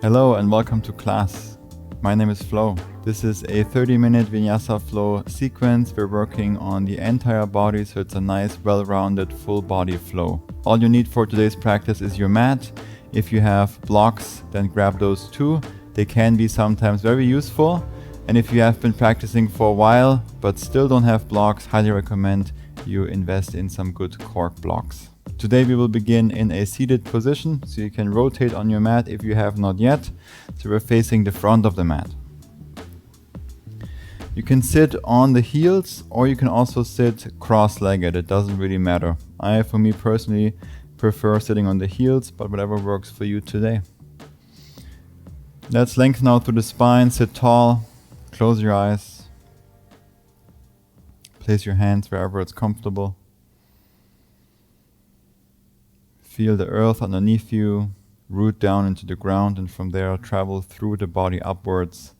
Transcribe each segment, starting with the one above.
Hello and welcome to class. My name is Flo. This is a 30-minute Vinyasa flow sequence. We're working on the entire body, so it's a nice, well-rounded, full body flow. All you need for today's practice is your mat. If you have blocks, then grab those too. They can be sometimes very useful. And if you have been practicing for a while but still don't have blocks, highly recommend you invest in some good cork blocks. Today we will begin in a seated position, so you can rotate on your mat if you have not yet. So we're facing the front of the mat. You can sit on the heels or you can also sit cross-legged. It doesn't really matter. For me personally, prefer sitting on the heels, but whatever works for you today. Let's lengthen out through the spine, sit tall, close your eyes. Place your hands wherever it's comfortable. Feel the earth underneath you, root down into the ground, and from there travel through the body upwards,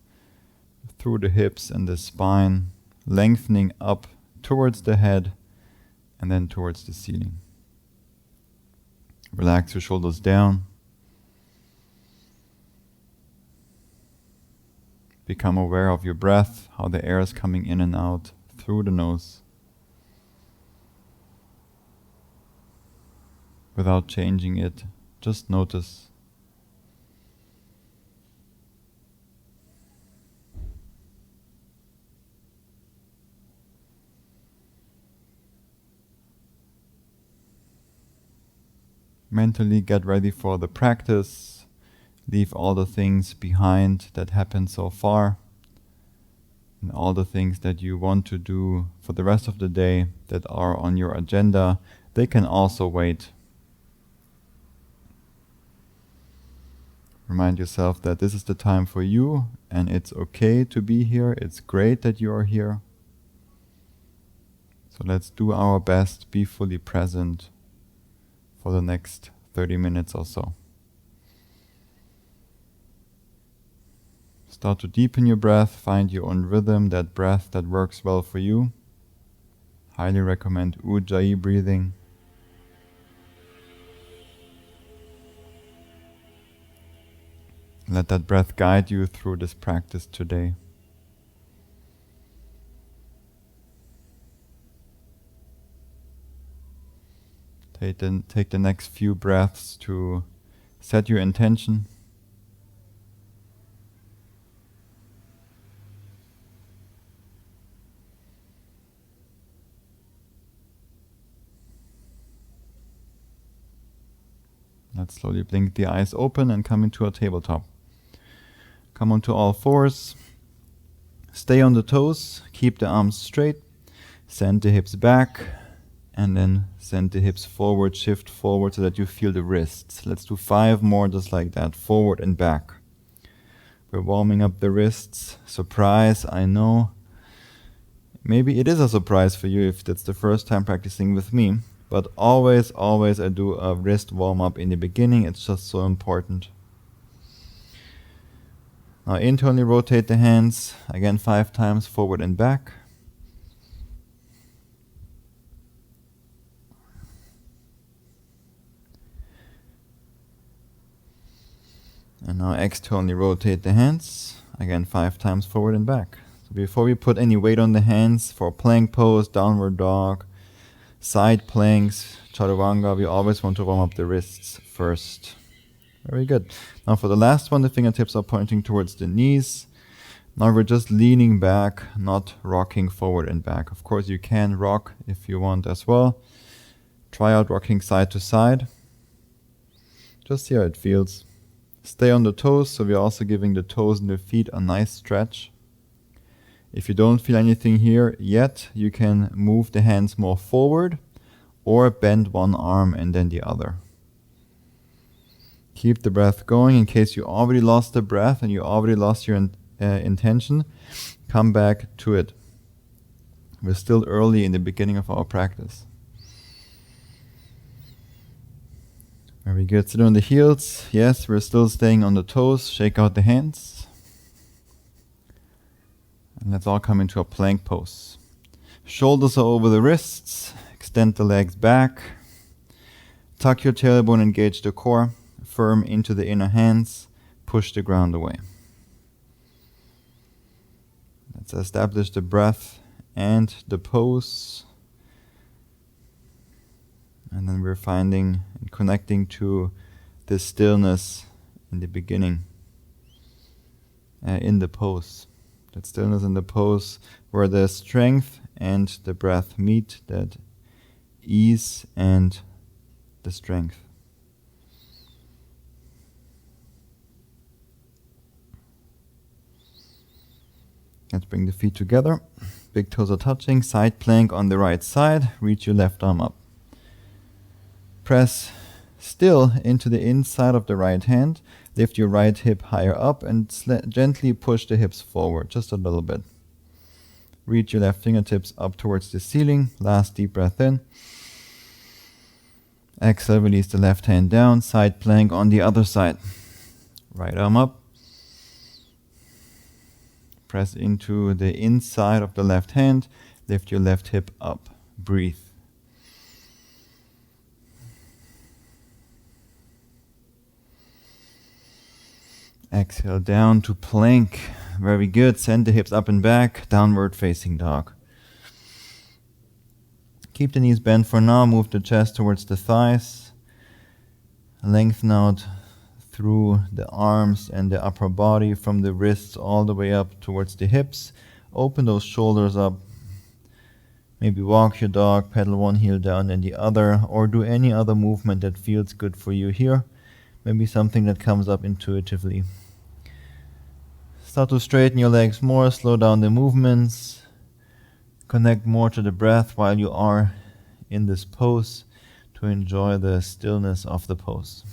through the hips and the spine, lengthening up towards the head and then towards the ceiling. Relax your shoulders down. Become aware of your breath, how the air is coming in and out through the nose, without changing it. Just notice. Mentally get ready for the practice. Leave all the things behind that happened so far, and all the things that you want to do for the rest of the day that are on your agenda, they can also wait. Remind yourself that this is the time for you and it's okay to be here. It's great that you are here. So let's do our best, be fully present for the next 30 minutes or so. Start to deepen your breath, find your own rhythm, that breath that works well for you. Highly recommend Ujjayi breathing. Let that breath guide you through this practice today. Take the next few breaths to set your intention. Let's slowly blink the eyes open and come into a tabletop. Come onto all fours. Stay on the toes. Keep the arms straight. Send the hips back. And then send the hips forward, shift forward so that you feel the wrists. Let's do 5 more just like that, forward and back. We're warming up the wrists. Surprise, I know. Maybe it is a surprise for you if that's the first time practicing with me. But always I do a wrist warm-up in the beginning. It's just so important. Now internally rotate the hands, again 5 times forward and back. And now externally rotate the hands, again 5 times forward and back. So before we put any weight on the hands, for plank pose, downward dog, side planks, chaturanga, we always want to warm up the wrists first. Very good. Now for the last one, the fingertips are pointing towards the knees. Now we're just leaning back, not rocking forward and back. Of course you can rock if you want as well. Try out rocking side to side. Just see how it feels. Stay on the toes, so we're also giving the toes and the feet a nice stretch. If you don't feel anything here yet, you can move the hands more forward or bend one arm and then the other. Keep the breath going. In case you already lost the breath and you already lost your intention, come back to it. We're still early in the beginning of our practice. Very good. Sit on the heels. Yes, we're still staying on the toes. Shake out the hands. And let's all come into a plank pose. Shoulders are over the wrists. Extend the legs back. Tuck your tailbone, engage the core. Firm into the inner hands. push the ground away. Let's establish the breath and the pose. And then we're finding and connecting to the stillness in the beginning, in the pose. That stillness in the pose where the strength and the breath meet, that ease and the strength. Let's bring the feet together. Big toes are touching. Side plank on the right side. Reach your left arm up. Press still into the inside of the right hand. Lift your right hip higher up and gently push the hips forward just a little bit. Reach your left fingertips up towards the ceiling. Last deep breath in. Exhale, release the left hand down. Side plank on the other side. Right arm up. Press into the inside of the left hand. Lift your left hip up. Breathe. Exhale down to plank. Very good. Send the hips up and back. Downward facing dog. Keep the knees bent for now. Move the chest towards the thighs. Lengthen out through the arms and the upper body from the wrists all the way up towards the hips. Open those shoulders up. Maybe walk your dog, pedal one heel down and the other, or do any other movement that feels good for you here. Maybe something that comes up intuitively. Start to straighten your legs more, slow down the movements, connect more to the breath while you are in this pose to enjoy the stillness of the pose.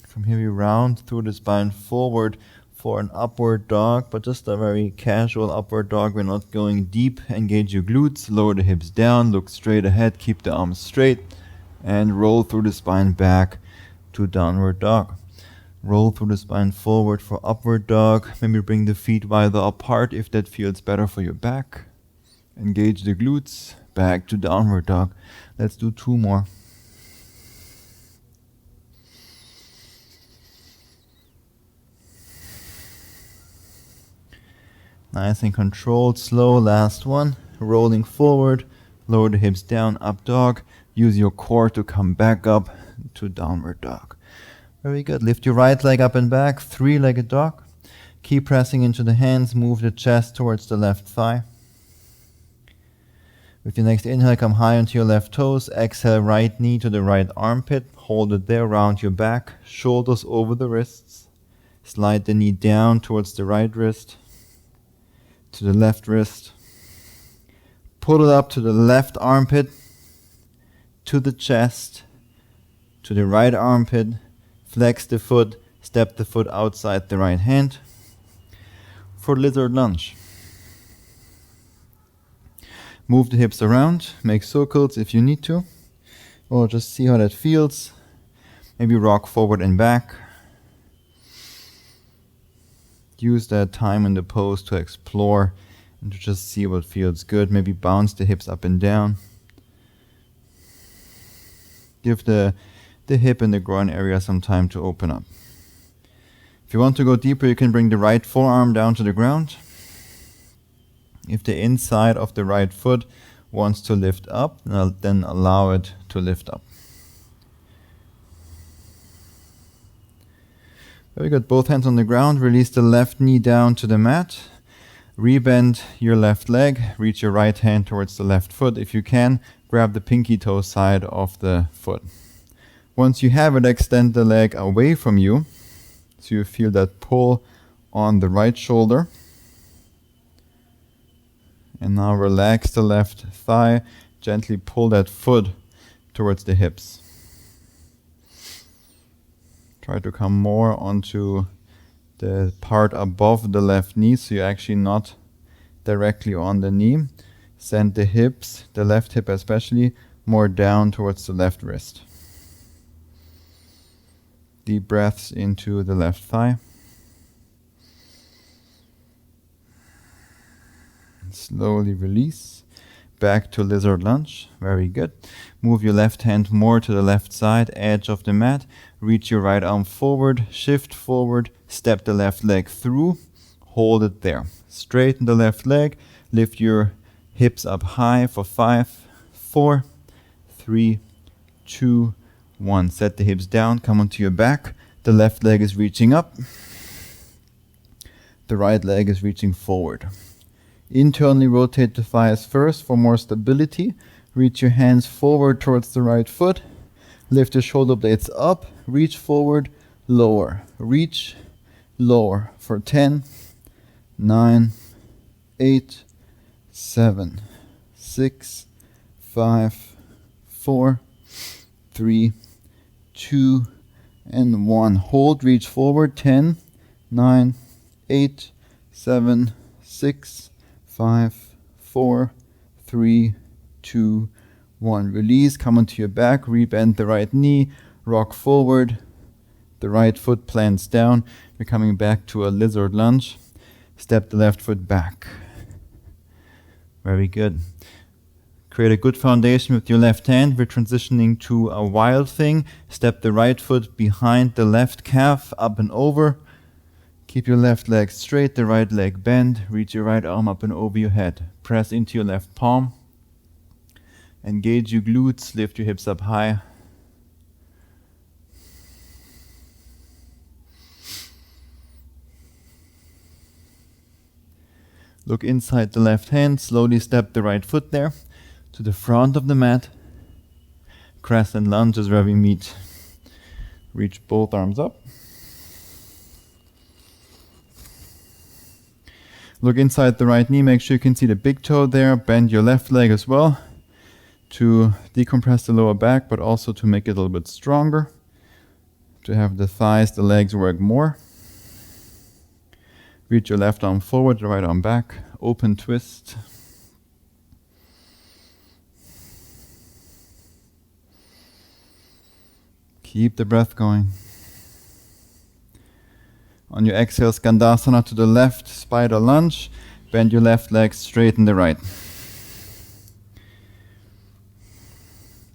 From here we round through the spine forward for an upward dog, but just a very casual upward dog. We're not going deep. Engage your glutes, lower the hips down, look straight ahead, keep the arms straight, and roll through the spine back to downward dog. Roll through the spine forward for upward dog. Maybe bring the feet wider apart if that feels better for your back. Engage the glutes, back to downward dog. Let's do 2 more. Nice and controlled, slow, last one. Rolling forward, lower the hips down, up dog. Use your core to come back up to downward dog. Very good. Lift your right leg up and back, 3-legged dog. Keep pressing into the hands, move the chest towards the left thigh. With your next inhale, come high onto your left toes. Exhale, right knee to the right armpit. Hold it there, round your back, shoulders over the wrists. Slide the knee down towards the right wrist, to the left wrist. Pull it up to the left armpit, to the chest, to the right armpit. Flex the foot, step the foot outside the right hand for lizard lunge. Move the hips around, make circles if you need to, or just see how that feels. Maybe rock forward and back. Use that time in the pose to explore and to just see what feels good. Maybe bounce the hips up and down. Give the hip and the groin area some time to open up. If you want to go deeper, you can bring the right forearm down to the ground. If the inside of the right foot wants to lift up, then allow it to lift up. Very good. Both hands on the ground. Release the left knee down to the mat. Rebend your left leg. Reach your right hand towards the left foot. If you can, grab the pinky toe side of the foot. Once you have it, extend the leg away from you, so you feel that pull on the right shoulder. And now relax the left thigh. Gently pull that foot towards the hips. Try to come more onto the part above the left knee, so you're actually not directly on the knee. Send the hips, the left hip especially, more down towards the left wrist. Deep breaths into the left thigh. Slowly release. Back to lizard lunge. Very good. Move your left hand more to the left side, edge of the mat. Reach your right arm forward, shift forward, step the left leg through, hold it there. Straighten the left leg, lift your hips up high for 5, 4, 3, 2, 1. Set the hips down, come onto your back. The left leg is reaching up. The right leg is reaching forward. Internally rotate the thighs first for more stability. Reach your hands forward towards the right foot. Lift the shoulder blades up. Reach forward, lower. Reach, lower for 10, 9, 8, 7, 6, 5, 4, 3, 2, and 1. Hold, reach forward, 10, 9, 8, 7, 6, 5, 4, 3, 2, 1. Release, come onto your back, rebend the right knee, rock forward, the right foot plants down. You're coming back to a lizard lunge. Step the left foot back. Very good. Create a good foundation with your left hand. We're transitioning to a wild thing. Step the right foot behind the left calf, up and over. Keep your left leg straight, the right leg bend. Reach your right arm up and over your head. Press into your left palm. Engage your glutes, lift your hips up high. Look inside the left hand, slowly step the right foot there to the front of the mat. Crescent lunge is where we meet. Reach both arms up. Look inside the right knee, make sure you can see the big toe there. Bend your left leg as well to decompress the lower back, but also to make it a little bit stronger, to have the thighs, the legs work more. Reach your left arm forward, the right arm back, open twist. Keep the breath going. On your exhale, Skandasana to the left, spider lunge. Bend your left leg, straighten the right.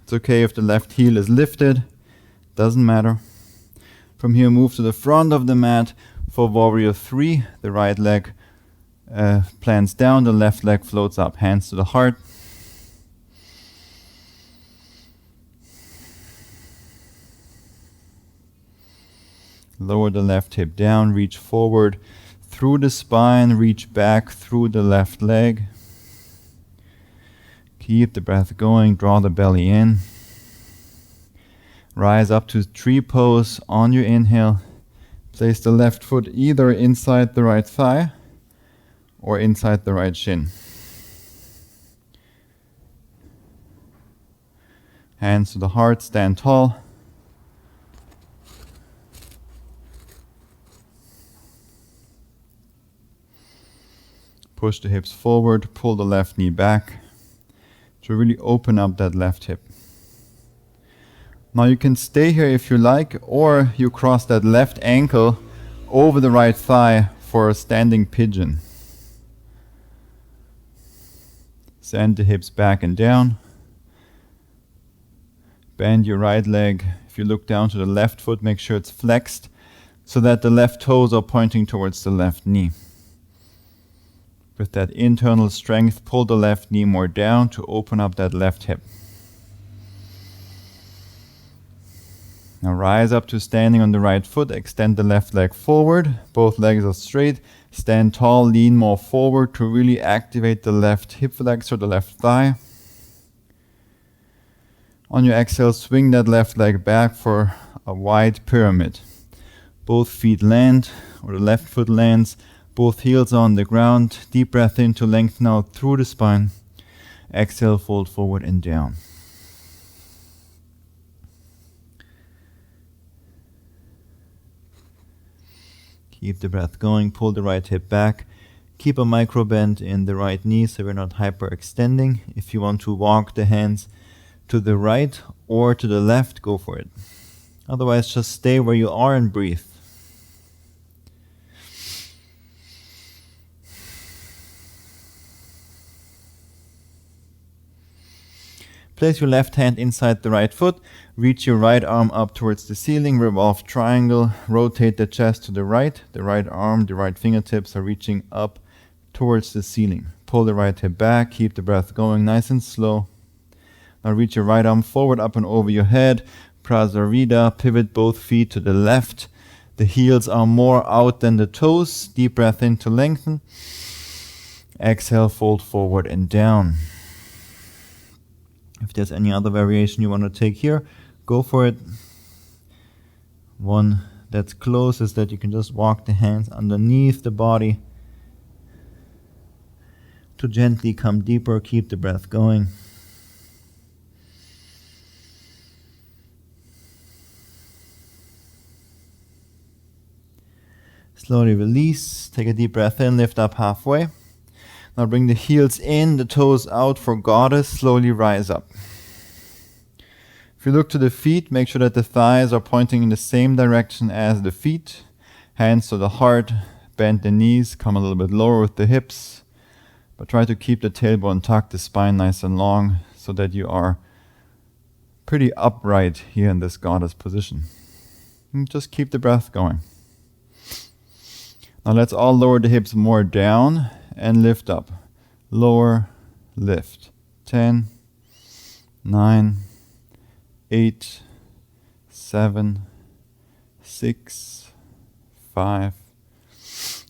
It's okay if the left heel is lifted, doesn't matter. From here, move to the front of the mat for warrior 3. The right leg plants down, the left leg floats up, hands to the heart. Lower the left hip down, reach forward through the spine, reach back through the left leg. Keep the breath going, draw the belly in. Rise up to tree pose on your inhale. Place the left foot either inside the right thigh or inside the right shin. Hands to the heart, stand tall. Push the hips forward, pull the left knee back to really open up that left hip. Now you can stay here if you like, or you cross that left ankle over the right thigh for a standing pigeon. Send the hips back and down. Bend your right leg. If you look down to the left foot, make sure it's flexed so that the left toes are pointing towards the left knee. With that internal strength, pull the left knee more down to open up that left hip. Now rise up to standing on the right foot, extend the left leg forward, both legs are straight, stand tall, lean more forward to really activate the left hip flexor, the left thigh. On your exhale, swing that left leg back for a wide pyramid. Both feet land, or the left foot lands, both heels on the ground. Deep breath in to lengthen out through the spine. Exhale, fold forward and down. Keep the breath going, pull the right hip back. Keep a micro bend in the right knee so we're not hyperextending. If you want to walk the hands to the right or to the left, go for it. Otherwise, just stay where you are and breathe. Place your left hand inside the right foot. Reach your right arm up towards the ceiling. Revolve triangle. Rotate the chest to the right. The right arm, the right fingertips are reaching up towards the ceiling. Pull the right hip back. Keep the breath going nice and slow. Now reach your right arm forward, up and over your head. Prasarita. Pivot both feet to the left. The heels are more out than the toes. Deep breath in to lengthen. Exhale, fold forward and down. If there's any other variation you want to take here, go for it. One that's close is that you can just walk the hands underneath the body to gently come deeper. Keep the breath going. Slowly release. Take a deep breath in, lift up halfway. Now bring the heels in, the toes out for goddess. Slowly rise up. If you look to the feet, make sure that the thighs are pointing in the same direction as the feet. Hands to the heart. Bend the knees. Come a little bit lower with the hips. But try to keep the tailbone tucked, the spine nice and long, so that you are pretty upright here in this goddess position. And just keep the breath going. Now let's all lower the hips more down and lift up. Lower, lift. 10, 9, 8, 7, 6, 5,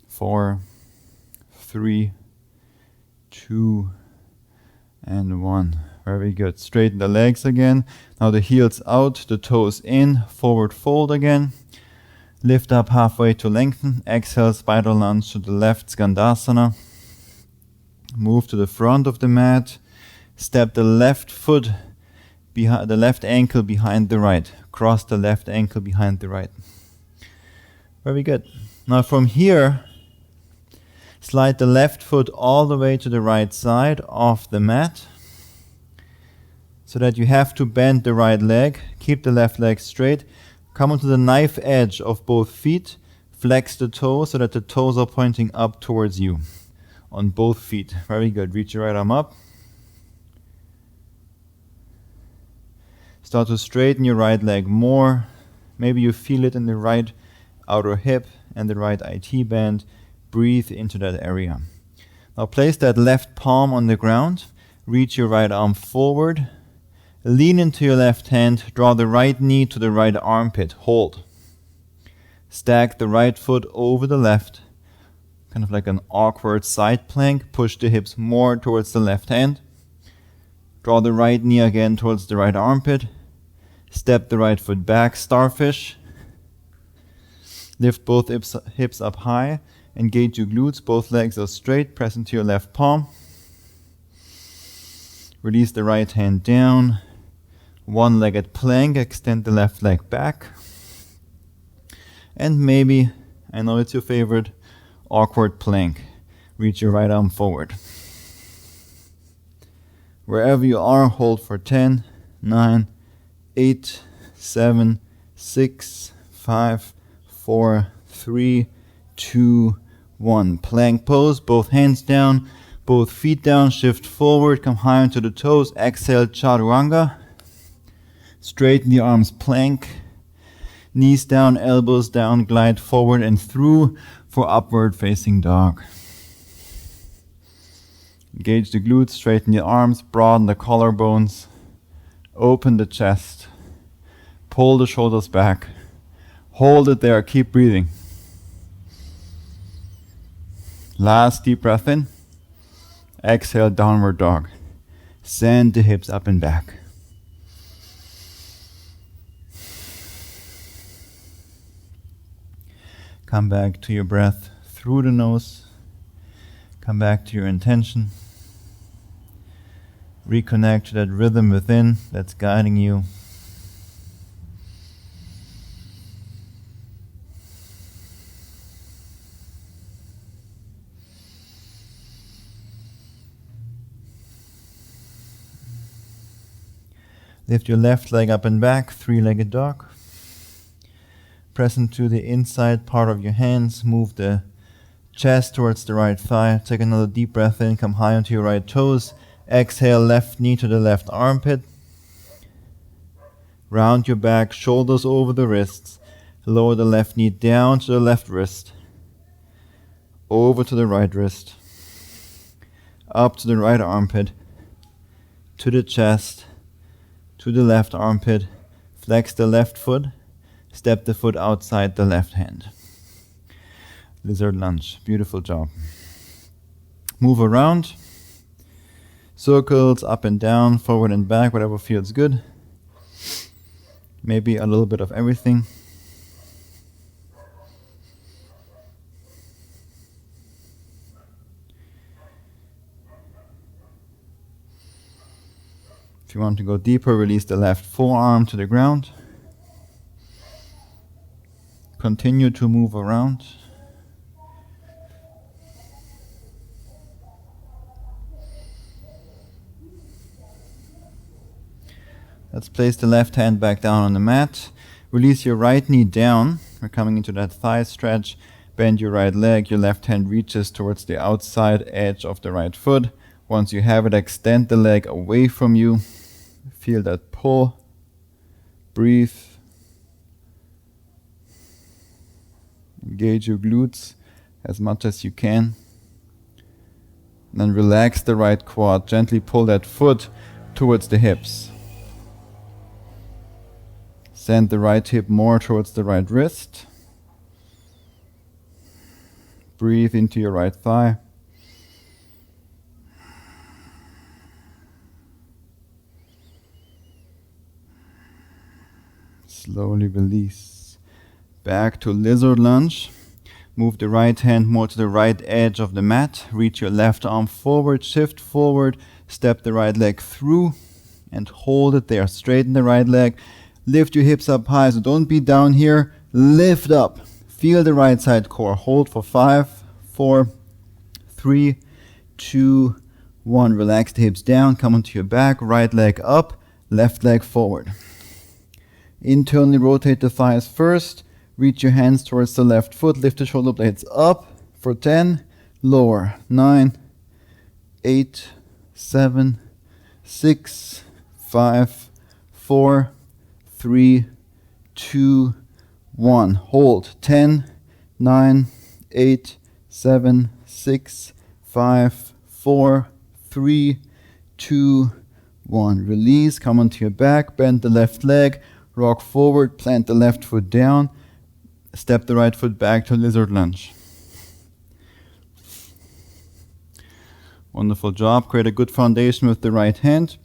4, 3, 2, and 1. Very good. Straighten the legs again. Now the heels out, the toes in, forward fold again. Lift up halfway to lengthen. Exhale, spiral lunge to the left, Skandasana. Move to the front of the mat. Step the left foot behind the left ankle behind the right. Cross the left ankle behind the right. Very good. Now from here, slide the left foot all the way to the right side of the mat, so that you have to bend the right leg. Keep the left leg straight. Come onto the knife edge of both feet. Flex the toes so that the toes are pointing up towards you on both feet. Very good. Reach your right arm up. Start to straighten your right leg more. Maybe you feel it in the right outer hip and the right IT band. Breathe into that area. Now place that left palm on the ground. Reach your right arm forward. Lean into your left hand. Draw the right knee to the right armpit. Hold. Stack the right foot over the left. Kind of like an awkward side plank. Push the hips more towards the left hand. Draw the right knee again towards the right armpit. Step the right foot back. Starfish. Lift both hips up high. Engage your glutes. Both legs are straight. Press into your left palm. Release the right hand down. One-legged plank. Extend the left leg back. And maybe, I know it's your favorite, awkward plank. Reach your right arm forward. Wherever you are, hold for 10, 9, 8, 7, 6, 5, 4, 3, 2, 1. Plank pose, both hands down, both feet down, shift forward, come high onto the toes. Exhale, chaturanga. Straighten the arms, plank. Knees down, elbows down, glide forward and through for upward facing dog. Engage the glutes, straighten the arms, broaden the collarbones, open the chest, pull the shoulders back, hold it there, keep breathing. Last deep breath in, exhale, downward dog. Send the hips up and back. Come back to your breath through the nose. Come back to your intention. Reconnect to that rhythm within that's guiding you. Lift your left leg up and back, three-legged dog. Press into the inside part of your hands. Move the chest towards the right thigh. Take another deep breath in. Come high onto your right toes. Exhale, left knee to the left armpit. Round your back, shoulders over the wrists. Lower the left knee down to the left wrist. Over to the right wrist. Up to the right armpit. To the chest. To the left armpit. Flex the left foot. Step the foot outside the left hand. Lizard lunge. Beautiful job. Move around. Circles up and down, forward and back, whatever feels good. Maybe a little bit of everything. If you want to go deeper, release the left forearm to the ground. Continue to move around. Let's place the left hand back down on the mat. Release your right knee down. We're coming into that thigh stretch. Bend your right leg. Your left hand reaches towards the outside edge of the right foot. Once you have it, extend the leg away from you. Feel that pull. Breathe. Engage your glutes as much as you can. And then relax the right quad. Gently pull that foot towards the hips. Send the right hip more towards the right wrist. Breathe into your right thigh. Slowly release. Back to lizard lunge. Move the right hand more to the right edge of the mat. Reach your left arm forward, shift forward, step the right leg through and hold it there. Straighten the right leg. Lift your hips up high, so don't be down here. Lift up. Feel the right side core. Hold for 5, 4, 3, 2, 1. Relax the hips down. Come onto your back. Right leg up. Left leg forward. Internally rotate the thighs first. Reach your hands towards the left foot. Lift the shoulder blades up for 10. Lower. 9, 8, 7, 6, 5, 4, 3, 2, 1. Hold. 10, 9, 8, 7, 6, 5, 4, 3, 2, 1. Release. Come onto your back. Bend the left leg. Rock forward. Plant the left foot down. Step the right foot back to lizard lunge. Wonderful job. Create a good foundation with the right hand.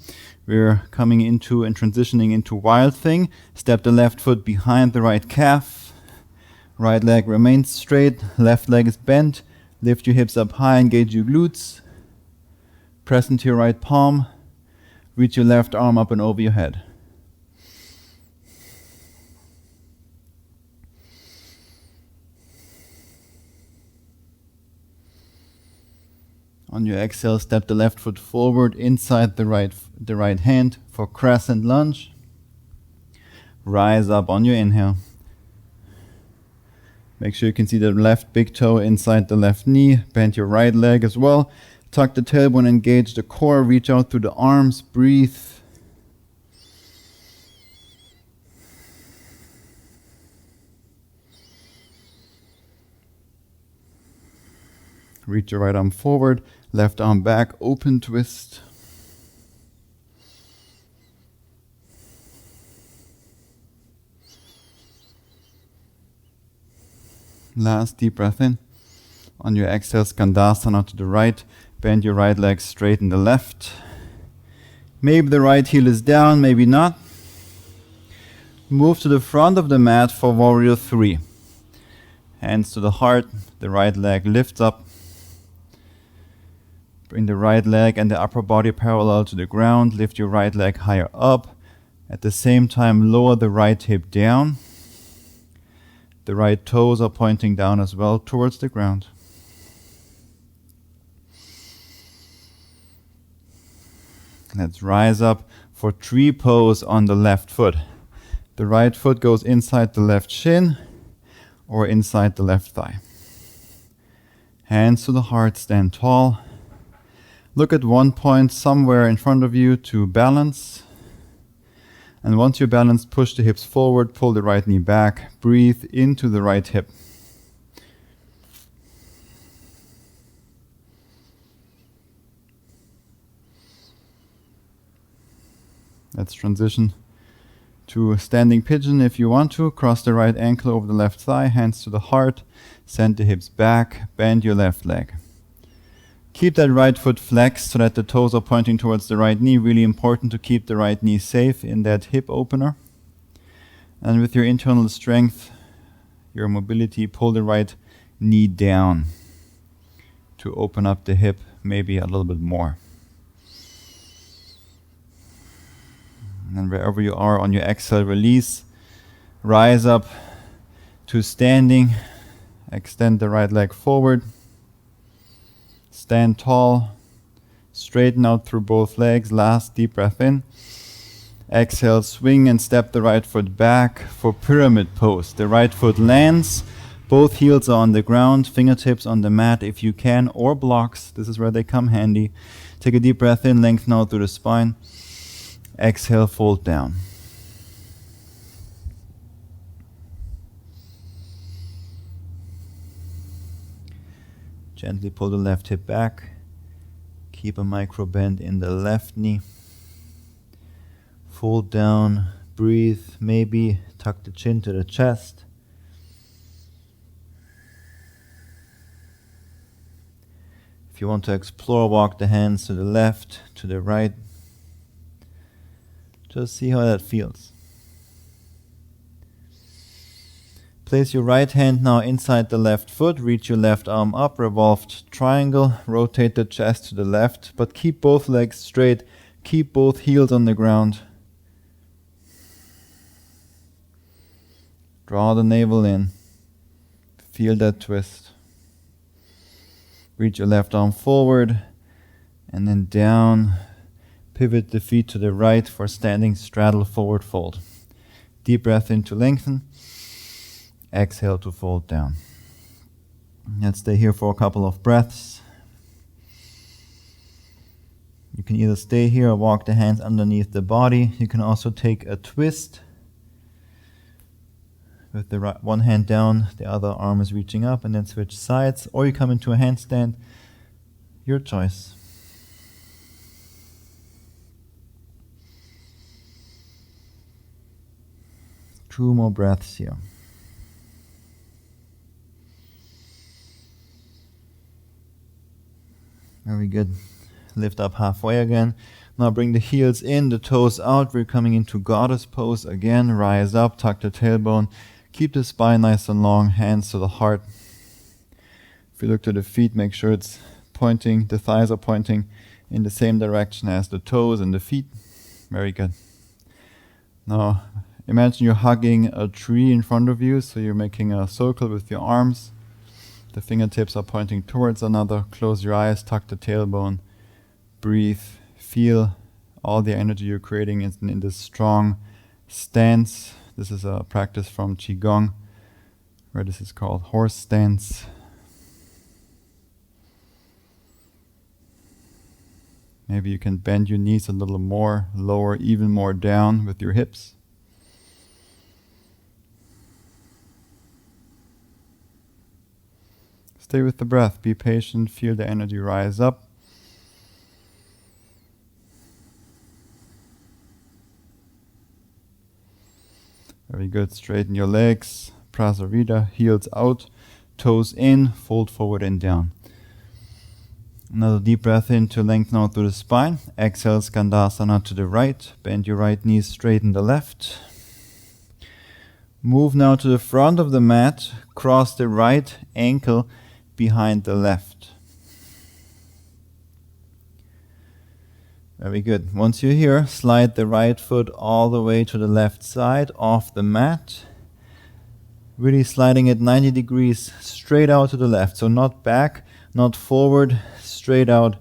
We're coming into and transitioning into wild thing. Step the left foot behind the right calf. Right leg remains straight. Left leg is bent. Lift your hips up high. Engage your glutes. Press into your right palm. Reach your left arm up and over your head. On your exhale, step the left foot forward inside the right hand for crescent lunge. Rise up on your inhale. Make sure you can see the left big toe inside the left knee. Bend your right leg as well. Tuck the tailbone, engage the core. Reach out through the arms. Breathe. Reach your right arm forward. Left arm back, open twist. Last deep breath in. On your exhale, Skandasana to the right. Bend your right leg, straighten the left. Maybe the right heel is down, maybe not. Move to the front of the mat for warrior 3. Hands to the heart, the right leg lifts up. Bring the right leg and the upper body parallel to the ground. Lift your right leg higher up. At the same time, lower the right hip down. The right toes are pointing down as well towards the ground. Let's rise up for tree pose on the left foot. The right foot goes inside the left shin. or inside the left thigh. Hands to the heart, stand tall. Look at one point somewhere in front of you to balance. And once you're balanced, push the hips forward, pull the right knee back, breathe into the right hip. Let's transition to standing pigeon if you want to. Cross the right ankle over the left thigh, hands to the heart, send the hips back, bend your left leg. Keep that right foot flexed so that the toes are pointing towards the right knee. Really important to keep the right knee safe in that hip opener. And with your internal strength, your mobility, pull the right knee down to open up the hip maybe a little bit more. And wherever you are on your exhale, release. Rise up to standing. Extend the right leg forward. Stand tall. Straighten out through both legs. Last deep breath in. Exhale, swing and step the right foot back for pyramid pose. The right foot lands. Both heels are on the ground. Fingertips on the mat if you can, or blocks. This is where they come handy. Take a deep breath in. Lengthen out through the spine. Exhale, fold down. Gently pull the left hip back. Keep a micro bend in the left knee. Fold down, breathe, maybe tuck the chin to the chest. If you want to explore, walk the hands to the left, to the right. Just see how that feels. Place your right hand now inside the left foot. Reach your left arm up, revolved triangle. Rotate the chest to the left, but keep both legs straight. Keep both heels on the ground. Draw the navel in. Feel that twist. Reach your left arm forward and then down. Pivot the feet to the right for standing straddle forward fold. Deep breath in to lengthen. Exhale to fold down. Let's stay here for a couple of breaths. You can either stay here or walk the hands underneath the body. You can also take a twist with the right, one hand down, the other arm is reaching up, and then switch sides, or you come into a handstand. Your choice. Two more breaths here. Very good. Lift up halfway again. Now bring the heels in, the toes out. We're coming into goddess pose again. Rise up, tuck the tailbone. Keep the spine nice and long, hands to the heart. If you look to the feet, make sure it's pointing, the thighs are pointing in the same direction as the toes and the feet. Very good. Now, imagine you're hugging a tree in front of you, so you're making a circle with your arms. The fingertips are pointing towards another. Close your eyes, tuck the tailbone. Breathe. Feel all the energy you're creating in this strong stance. This is a practice from Qigong, where this is called horse stance. Maybe you can bend your knees a little more, lower even more down with your hips. Stay with the breath, be patient, feel the energy rise up. Very good, straighten your legs, Prasarita, heels out, toes in, fold forward and down. Another deep breath in to lengthen out through the spine. Exhale, Skandasana to the right, bend your right knee, straighten the left. Move now to the front of the mat, cross the right ankle behind the left. Very good. Once you're here, slide the right foot all the way to the left side off the mat. Really sliding it 90 degrees straight out to the left. So not back, not forward, straight out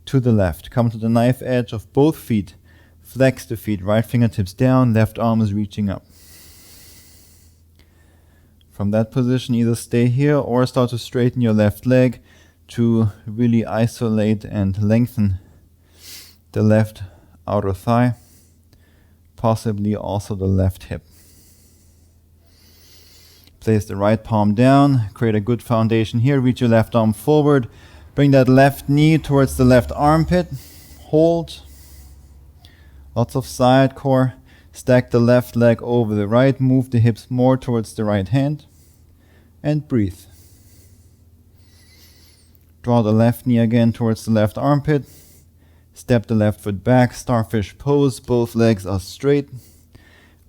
to the left. Come to the knife edge of both feet. Flex the feet, right fingertips down, left arm is reaching up. From that position, either stay here or start to straighten your left leg to really isolate and lengthen the left outer thigh, possibly also the left hip. Place the right palm down, create a good foundation here, reach your left arm forward, bring that left knee towards the left armpit, hold, lots of side core, stack the left leg over the right, move the hips more towards the right hand, and breathe. Draw the left knee again towards the left armpit, step the left foot back, starfish pose, both legs are straight,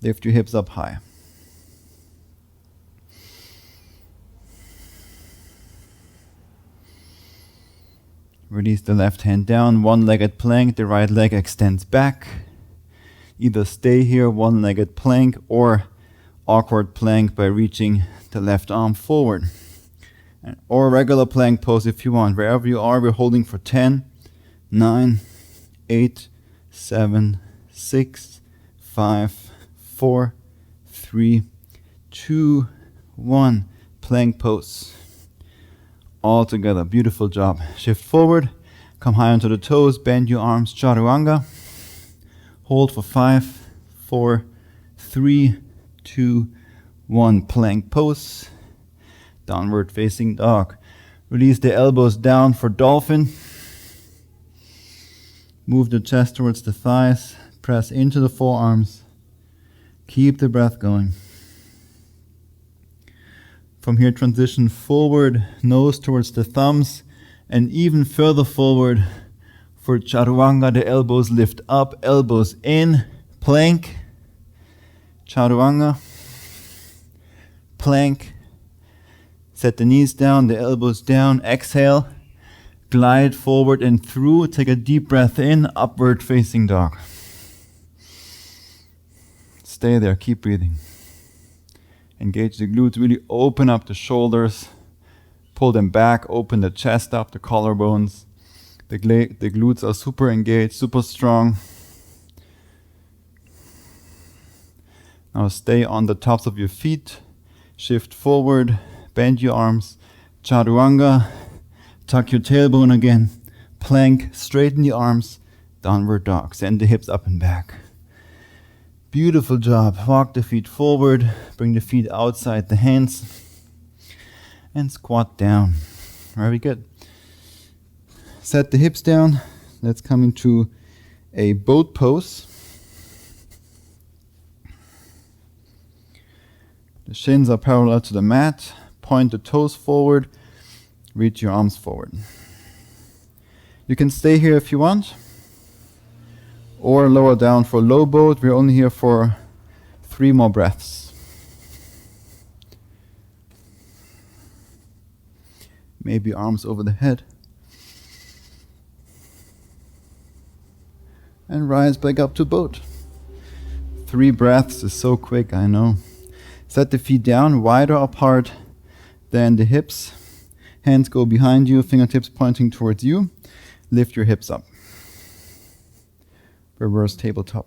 lift your hips up high. Release the left hand down, one-legged plank, the right leg extends back. Either stay here, one-legged plank, or awkward plank by reaching the left arm forward. Or regular plank pose if you want. Wherever you are, we're holding for 10, 9, 8, 7, 6, 5, 4, 3, 2, 1. Plank pose. All together. Beautiful job. Shift forward. Come high onto the toes. Bend your arms. Chaturanga. Hold for 5, 4, 3, 2, 1. Plank pose. Downward facing dog. Release the elbows down for dolphin. Move the chest towards the thighs. Press into the forearms. Keep the breath going. From here, transition forward, nose towards the thumbs, and even further forward. For chaturanga, the elbows lift up, elbows in, plank, chaturanga, plank. Set the knees down, the elbows down, exhale, glide forward and through, take a deep breath in, upward facing dog. Stay there, keep breathing. Engage the glutes, really open up the shoulders, pull them back, open the chest up, the collarbones. The glutes are super engaged, super strong. Now stay on the tops of your feet, shift forward, bend your arms, chaturanga, tuck your tailbone again, plank, straighten the arms, downward dog, send the hips up and back. Beautiful job. Walk the feet forward, bring the feet outside the hands, and squat down. Very good. Set the hips down. Let's come into a boat pose. The shins are parallel to the mat. Point the toes forward. Reach your arms forward. You can stay here if you want, or lower down for low boat. We're only here for 3 more breaths. Maybe arms over the head. And rise back up to boat. 3 breaths is so quick, I know. Set the feet down, wider apart than the hips. Hands go behind you, fingertips pointing towards you. Lift your hips up. Reverse tabletop.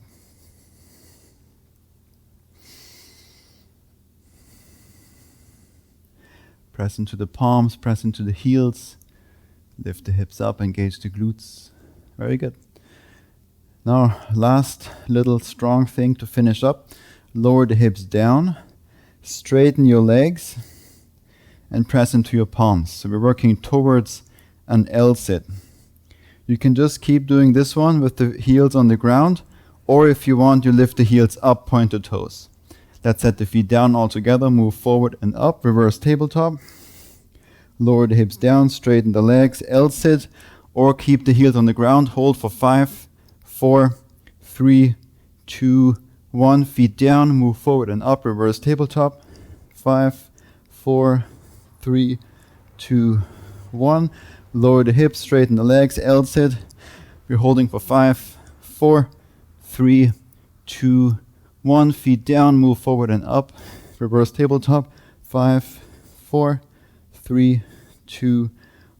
Press into the palms, press into the heels. Lift the hips up, engage the glutes. Very good. Now, last little strong thing to finish up. Lower the hips down. Straighten your legs. And press into your palms. So we're working towards an L-sit. You can just keep doing this one with the heels on the ground, or if you want, you lift the heels up, point the toes. Let's set the feet down all together, move forward and up, reverse tabletop. Lower the hips down, straighten the legs, L-sit, or keep the heels on the ground, hold for 5, 4, 3, 2, 1, feet down, move forward and up, reverse tabletop. 5, 4, 3, 2, 1. Lower the hips, straighten the legs, L-sit. We're holding for 5, 4, 3, 2, 1. Feet down, move forward and up. Reverse tabletop. 5, 4, 3, 2,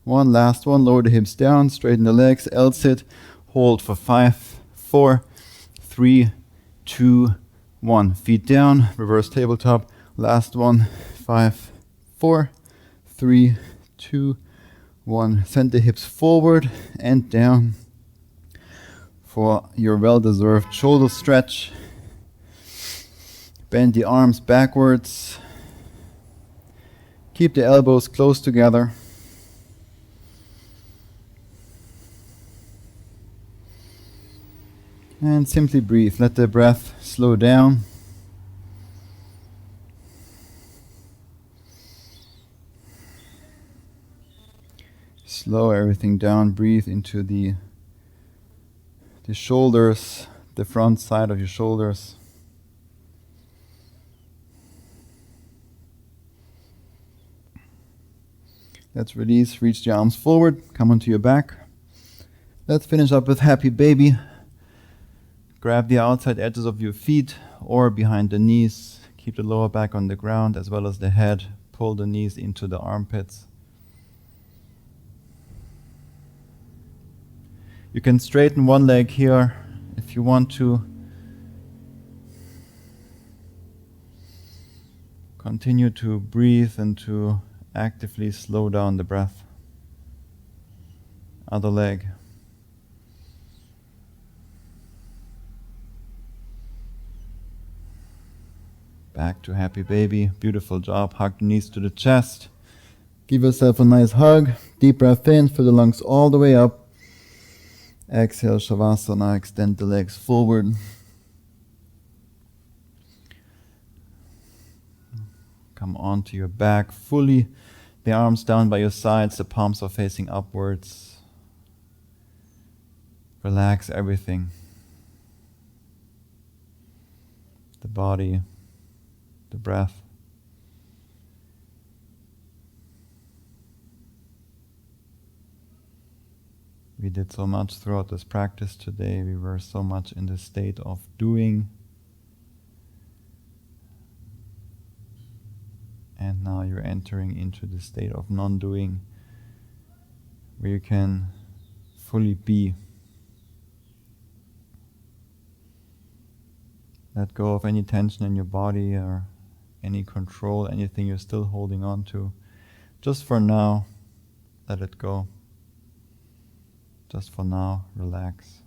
1. Last one. Lower the hips down, straighten the legs, L-sit. Hold for 5, 4, 3, 2, 1. Feet down, reverse tabletop. Last one. 5, 4, 3, 2, 1. Send the hips forward and down for your well-deserved shoulder stretch. Bend the arms backwards. Keep the elbows close together. And simply breathe. Let the breath slow down. Slow everything down. Breathe into the shoulders, the front side of your shoulders. Let's release. Reach the arms forward. Come onto your back. Let's finish up with happy baby. Grab the outside edges of your feet or behind the knees. Keep the lower back on the ground as well as the head. Pull the knees into the armpits. You can straighten one leg here if you want to. Continue to breathe and to actively slow down the breath. Other leg. Back to happy baby. Beautiful job. Hug the knees to the chest. Give yourself a nice hug. Deep breath in. Fill the lungs all the way up. Exhale, shavasana. Extend the legs forward. Come onto your back fully. The arms down by your sides. The palms are facing upwards. Relax everything. The body, the breath. We did so much throughout this practice today. We were so much in the state of doing. And now you're entering into the state of non-doing, where you can fully be. Let go of any tension in your body or any control, anything you're still holding on to. Just for now, let it go. Just for now, relax.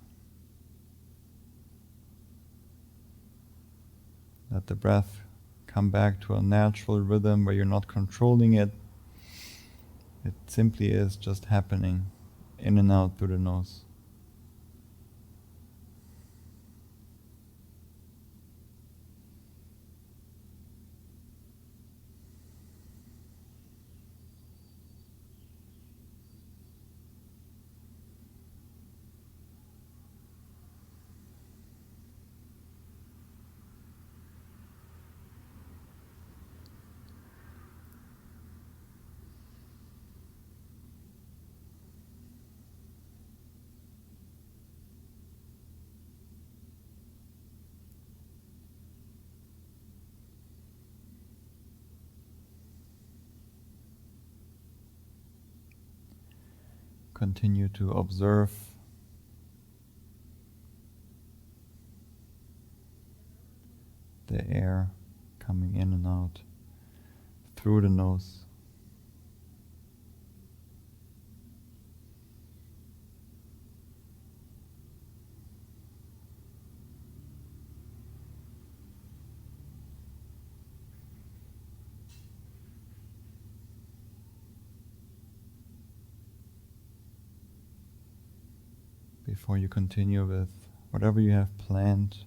Let the breath come back to a natural rhythm where you're not controlling it. It simply is just happening in and out through the nose. Continue to observe the air coming in and out through the nose. Before you continue with whatever you have planned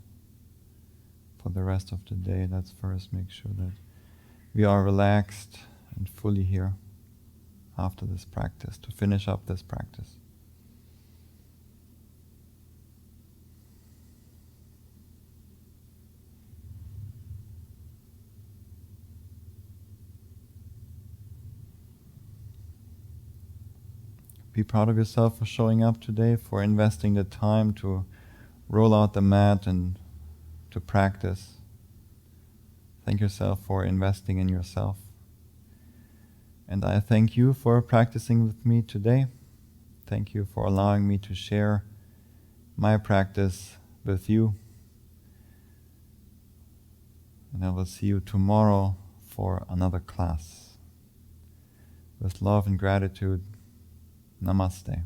for the rest of the day, let's first make sure that we are relaxed and fully here after this practice, to finish up this practice. Be proud of yourself for showing up today, for investing the time to roll out the mat and to practice. Thank yourself for investing in yourself. And I thank you for practicing with me today. Thank you for allowing me to share my practice with you. And I will see you tomorrow for another class. With love and gratitude, Namaste.